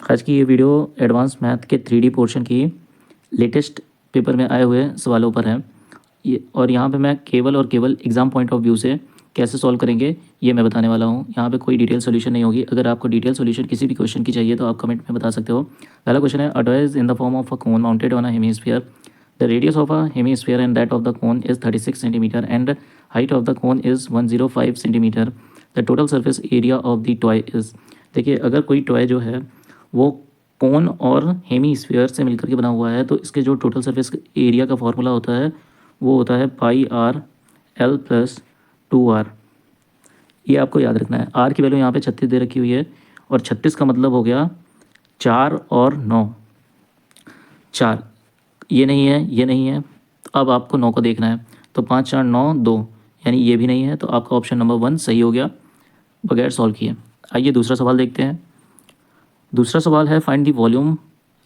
आज की ये वीडियो एडवांस मैथ के 3D पोर्शन की लेटेस्ट पेपर में आए हुए सवालों पर है। ये और यहाँ पे मैं केवल और केवल एग्ज़ाम पॉइंट ऑफ व्यू से कैसे सॉल्व करेंगे ये मैं बताने वाला हूँ। यहाँ पे कोई डिटेल सॉल्यूशन नहीं होगी। अगर आपको डिटेल सॉल्यूशन किसी भी क्वेश्चन की चाहिए तो आप कमेंट में बता सकते हो। पहला क्वेश्चन है, a toy is in the form of a cone mounted on a hemisphere. The radius of a hemisphere and that of the cone is 36 centimetre and height of the cone is 105 centimetre. The total surface area of the toy is. देखिए, अगर कोई toy जो है वो कोन और hemisphere से मिलकर के बना हुआ है तो इसके जो टोटल सरफेस एरिया का फॉर्मूला होता है वो होता है पाई आर एल प्लस 2 आर। ये आपको याद रखना है। आर की वैल्यू यहाँ पे 36 दे रखी हुई है और 36 का मतलब हो गया 4 और 9। 4 ये नहीं है, ये नहीं है, तो अब आपको 9 को देखना है। तो 5 4 9 2, यानी ये भी नहीं है, तो आपका ऑप्शन नंबर 1 सही हो गया बगैर सॉल्व किए। आइए दूसरा सवाल देखते हैं। दूसरा सवाल है, find the volume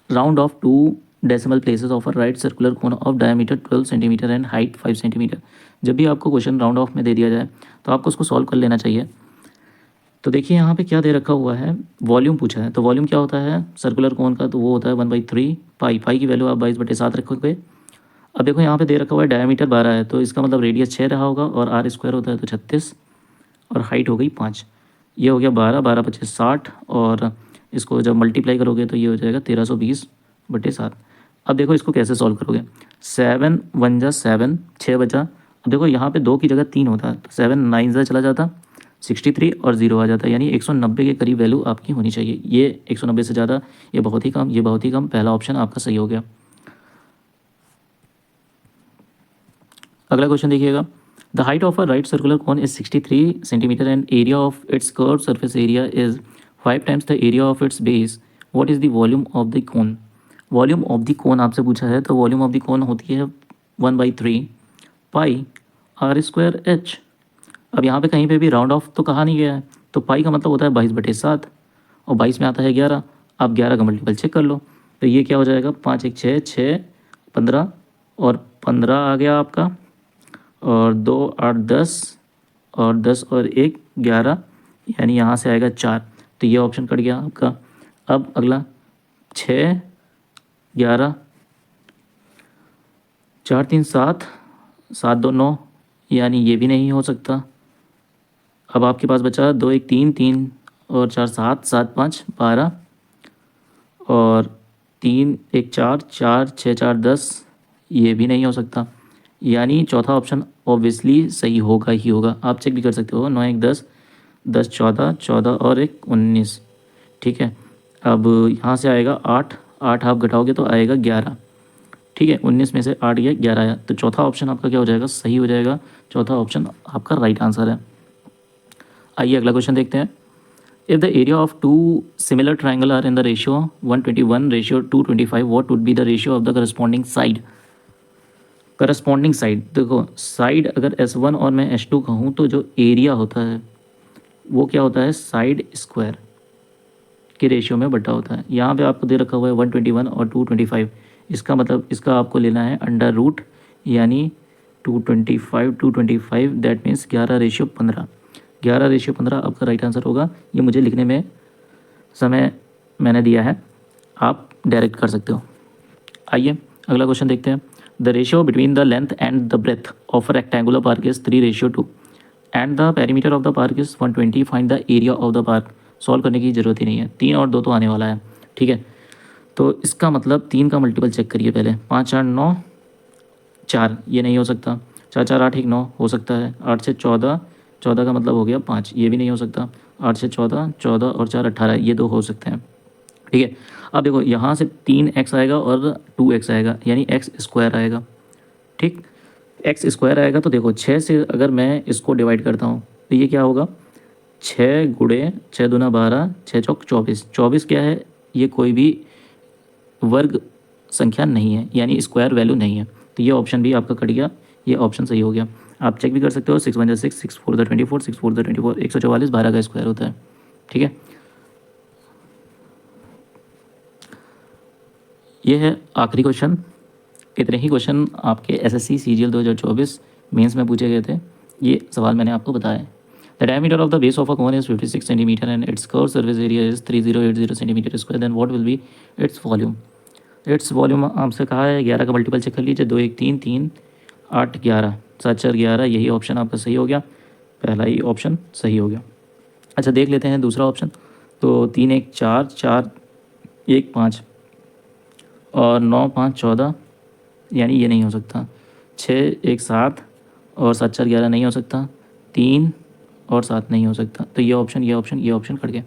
round of 2 decimal places of a right circular cone of diameter 12 centimetre and height 5 centimetre. जब भी आपको क्वेश्चन राउंड ऑफ में दे दिया जाए तो आपको उसको सॉल्व कर लेना चाहिए। तो देखिए यहाँ पे क्या दे रखा हुआ है, वॉल्यूम पूछा है। तो वॉल्यूम क्या होता है सर्कुलर कोन का, तो वो होता है 1/3 पाई। पाई की वैल्यू आप 22/7 रखोगे। अब देखो यहाँ पे दे रखा हुआ है डायमीटर 12 है, तो इसका मतलब रेडियस 6 रहा होगा और आर स्क्वायर होता है तो 36 और हाइट हो गई 5। ये हो गया 12, 12 25 60 और इसको जब मल्टीप्लाई करोगे तो ये हो जाएगा 1320/7। अब देखो इसको कैसे सॉल्व करोगे। 7 1 जा 7, 6 बचा। अब देखो यहाँ पे 2 की जगह 3 होता है तो 7 9 जा चला जाता 63 और 0 आ जाता है, यानी 190 के करीब वैल्यू आपकी होनी चाहिए। ये 190 से ज़्यादा, ये बहुत ही कम, ये बहुत ही कम। पहला ऑप्शन आपका सही हो गया। अगला क्वेश्चन देखिएगा। The height of a right circular cone is 63 centimetre and area of its curve surface area is 5 times the area of its base. What is the volume of the cone. Volume of the cone आपसे पूछा है, तो volume of the cone होती है 1/3 पाई are square H. अब यहाँ पे कहीं पे भी राउंड ऑफ तो कहा नहीं गया है, तो पाई का मतलब होता है 22/7 और 22 में आता है 11। आप 11 का मल्टीपल चेक कर लो, तो ये क्या हो जाएगा, 5 1 6 6 15 और 15 आ गया आपका, और 2 8 10 और 10 और 1 11, यानी यहाँ से आएगा 4। तो ये ऑप्शन कट गया आपका। अब अगला 6 11 4 3 7 7 2 9, यानी ये भी नहीं हो सकता। अब आपके पास बचा 2 1 3 3 और 4 7 7 5 12 और 3 1 4 4 6 4 10, ये भी नहीं हो सकता। यानी चौथा ऑप्शन ऑब्वियसली सही होगा ही होगा। आप चेक भी कर सकते हो। 9 1 10 10 14 14 और 1 19। ठीक है, अब यहाँ से आएगा 8 8 आप घटाओगे तो आएगा 11। ठीक है, 19 में से 8 गया 11 आया, तो चौथा ऑप्शन आपका क्या हो जाएगा, सही हो जाएगा। चौथा ऑप्शन आपका राइट आंसर है। आइए अगला क्वेश्चन देखते हैं। If the area of 2 similar triangle are in the ratio 121:225, what would be the ratio of the corresponding side. Corresponding side, देखो साइड अगर S1 और मैं S2 कहूँ तो जो एरिया होता है वो क्या होता है, साइड स्क्वायर के रेशियो में बटा होता है। यहाँ पे आपको दे रखा हुआ है 121 और 225। इसका मतलब इसका आपको लेना है अंडर रूट, यानी 225 दैट मीन्स 11:15। 11:15 आपका राइट आंसर होगा। ये मुझे लिखने में समय मैंने दिया है, आप डायरेक्ट कर सकते हो। आइए अगला क्वेश्चन देखते हैं। The ratio between the length and the breadth of a rectangular park is 3:2 and the perimeter of the park is 120। Find the area of the park. Solve करने की ज़रूरत ही नहीं है, 3 और 2 तो आने वाला है। ठीक है, तो इसका मतलब 3 का मल्टीपल चेक करिए पहले। 5 4 9 4, ये नहीं हो सकता। 4 4 8 1 9 हो सकता है। 8 से 14, 14 का मतलब हो गया 5, ये भी नहीं हो सकता। 8 से 14, 14 और 4 18, ये 2 हो सकते हैं। ठीक है, अब देखो यहाँ से 3x आएगा और 2x आएगा, यानी x स्क्वायर आएगा। ठीक, x स्क्वायर आएगा तो देखो 6 से अगर मैं इसको डिवाइड करता हूँ तो ये क्या होगा, 6 गुणे 6 दूना 12, 6 चौक 24। 24 क्या है, ये कोई भी वर्ग संख्या नहीं है, यानी स्क्वायर वैल्यू नहीं है। तो ये ऑप्शन भी आपका कट गया, ये ऑप्शन सही हो गया। आप चेक भी कर सकते हो। 6 1 6 6 4 24 6 4 24, 144 12 का स्क्वायर होता है। ठीक है, ये है आखिरी क्वेश्चन। इतने ही क्वेश्चन आपके SSC CGL 2024 मेंस में पूछे गए थे। ये सवाल मैंने आपको बताया है। The diameter of the base of a cone is 56 centimetre and its curve surface area is 3080 centimetre square, then what will be its volume. Its volume आपसे कहा है 11 का मल्टीपल चेक कर लीजिए, 2 1 3 3 8 11 7 4 11, यही ऑप्शन आपका सही हो गया, पहला ही ऑप्शन सही हो गया। अच्छा देख लेते हैं दूसरा ऑप्शन। तो 3 1 4 4 1 5 और 9 5 14, यानी ये नहीं हो सकता। 6 1 7 और 7 4 11 नहीं हो सकता। 3 और 7 नहीं हो सकता। तो ये ऑप्शन ये ऑप्शन ये ऑप्शन कट गया।